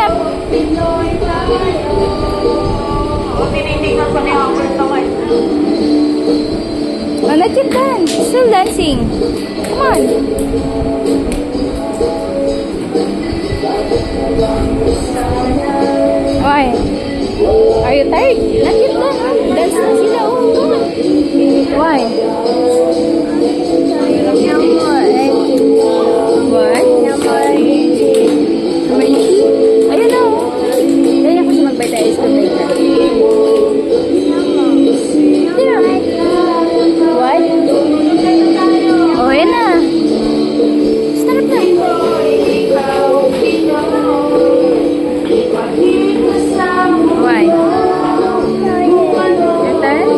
F. Tinitingnan ko ni Albert naman. Oh, not yet done. Still dancing. Come on. Why? Are you tired? Not yet done. Dance na sila. Oh, come on. Why? What? Crunchy? Ayun na. Dahil ako sa magbay tayo sa magbay. What? Oh, yan na. Start na. Why? Your turn?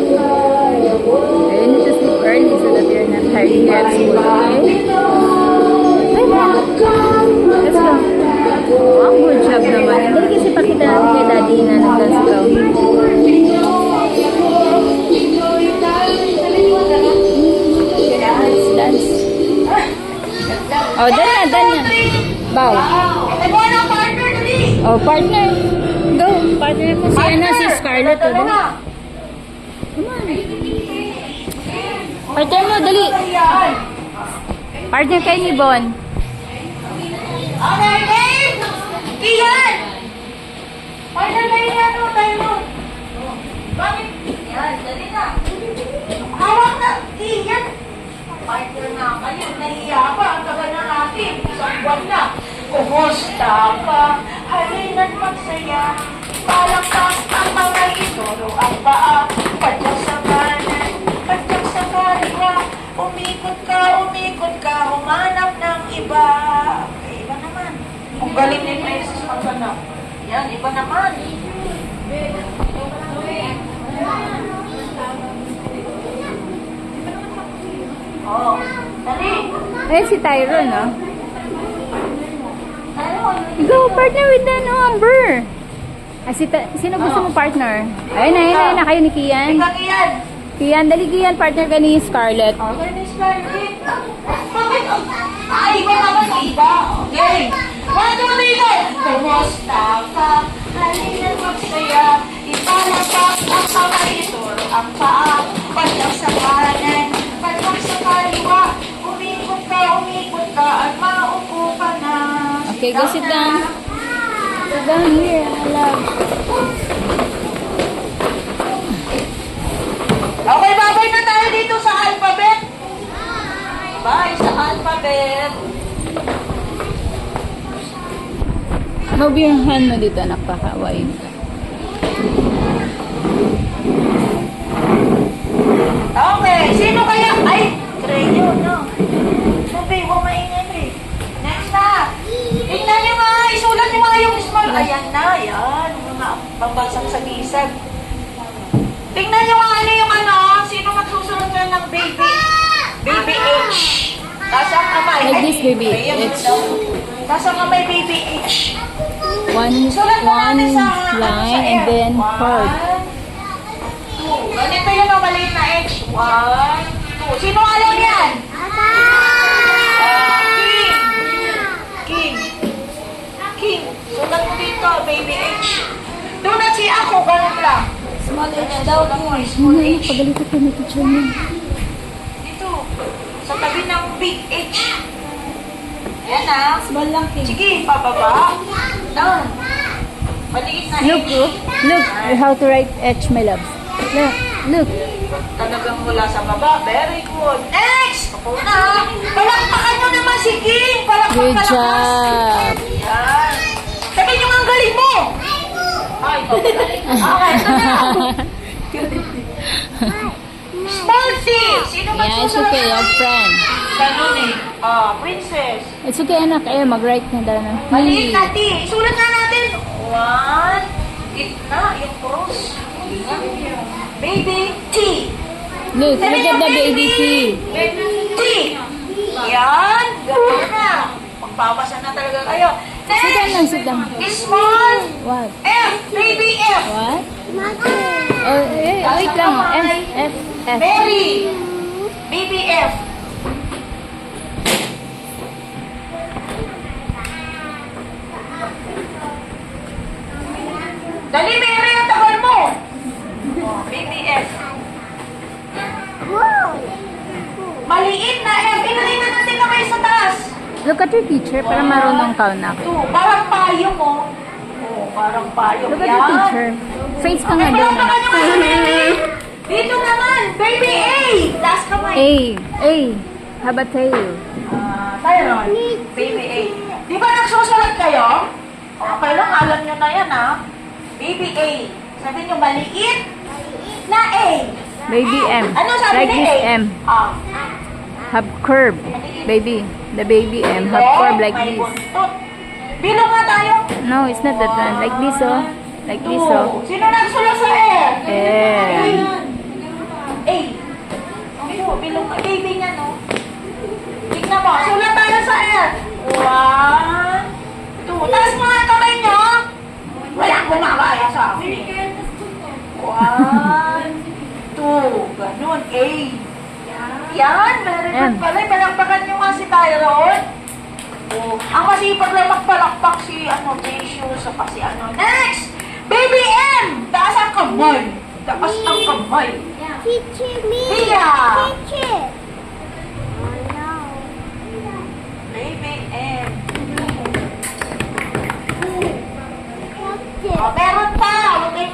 You need to sleep early so that you're not tired here at school, okay? Let's go. Wow, good job naman. Dali kasi pakita natin kay daddy na nag-dance ka. Dance. Oh, done na. Bow. Oh, partner. Go. Partner mo si Ana, si Scarlett. Oh, dali. Come on. Partner mo, dali. Partner kay ni Bon. Okay, game! Kian! Partner kayo na ito, tayo mo. Bakit? Yan, dali na. Hawak na, Kian! Partner na kayo, nahiya pa, ang tagal na natin. Isang buwan na. Kumusta ka? Halina't magsaya. Palakpak ang mga ituro ang paa. Padyak sa kanan, padyak sa kaliwa. Umikot ka, humanap ng iba. Iba naman. Ang galing ni Princess maghanap. Yan, iba naman. Oh, dali. Ayan si Tyrone, no? Go, partner with the number. Sino gusto mo partner? Ayun na kayo ni Kian. Ikaw, Kian. Kian, dali Kian, partner ka ni Scarlett. Okay, ni Scarlett. Bakit? Ay, iba naman, iba. Okay. 1, 2, 3, go! Kumusta ka? Halina't magsaya. Ipalabas ang kamay, ituro ang paa. Padyak sa kanan, padyak sa kaliwa. Umikot ka, at maupo ka na. Okay, go sit down. Sit down here, I love. Okay, babay na tayo dito sa alphabet. Bye sa alphabet. Move your hand mo dito, anak, pakawain ka. Okay, sino kaya? Ay, crayon, no? Sabi, huwag maingay, eh. Next na. Tingnan niyo nga, isulat niyo nga yung small. Ayan na, yan. Mga pambalsam sa gisag. Tingnan niyo nga ano yung ano. Sino magsusunod na ng baby? Baby H. Tapos ang kamay. Like this, baby Ayan, H. tapos ang kamay, baby H. One Sulat mo natin sa line and F. then heart. 1, 2. Ganito yung ang maliit na H. 1, 2. Sino alam yan? King. Sulat mo dito, baby H. Doon na si ako, ganun lang. Small H daw. Small H. Pagalitan ka na teacher mo. Dito. Sa tabi ng big H. Ayan na. Small lang, King. Sige, pababa. Down. Maliit na Look, H. look how to write H, my love. Look. Talagang mula sa baba. Very good. Next! Ako na. Palakpakan nyo naman si King. Palakpak Good palakas. job. Yan. Sabihin nyo nga ang galing mo. Ay, okay, ito na. Small C. Sino ba Yeah, it's okay, your friend. Ganun eh. Princess. It's okay, anak. Ayun, mag-write na daw na. Maliit na T. Isulat na natin. 1. Gitna, yung cross. Baby T. Look at the baby T. T. Yan. Ganun na. Magpapasa na talaga kayo. Sit down lang, sit down. Small What? F. Baby F. What? Oh, wait lang. F. Mary. Baby F. Dali, Mary, ang tagal mo. Oh, baby S. Maliit na M. Pinalitan natin na kayo sa taas. Look at your teacher para marunong ka na. Two. Parang payong, oh. Oh, parang payong. Look at your teacher. Face ka nga doon. Palakpakan nyo kayo, baby. Dito naman, baby A. Last kamay. A. A. How about tail? Tayo naman. Baby A. Di ba nagsusulat kayo? Okay lang, alam nyo na yan, ha? Baby A. Sabi nyo, maliit na A. Baby M. Ano sabi Like ni this A? M. Ah. Have curve. Baby. The baby M. Have curve like May this. buntot. Bilong nga tayo. No, it's not that one. Like this, oh. Like this, Two. oh. Sino nagsulat sa A? Eh. A. Ako, bilong ka. Baby niya, no? Tignan mo. Sulat tayo sa A. One. Two. Taas mo nga ang kamay niyo. Walang gumagaya sa akin. One. Two. Ganun. A. Yan. Very good pala. Palakpakan niyo nga si Tyrone. Oh, ang masipag lang magpalakpak si Precious sa kasi Next! Baby M! Taas ang kamay. Taas ang kamay. Teacher me. Tia! Teacher.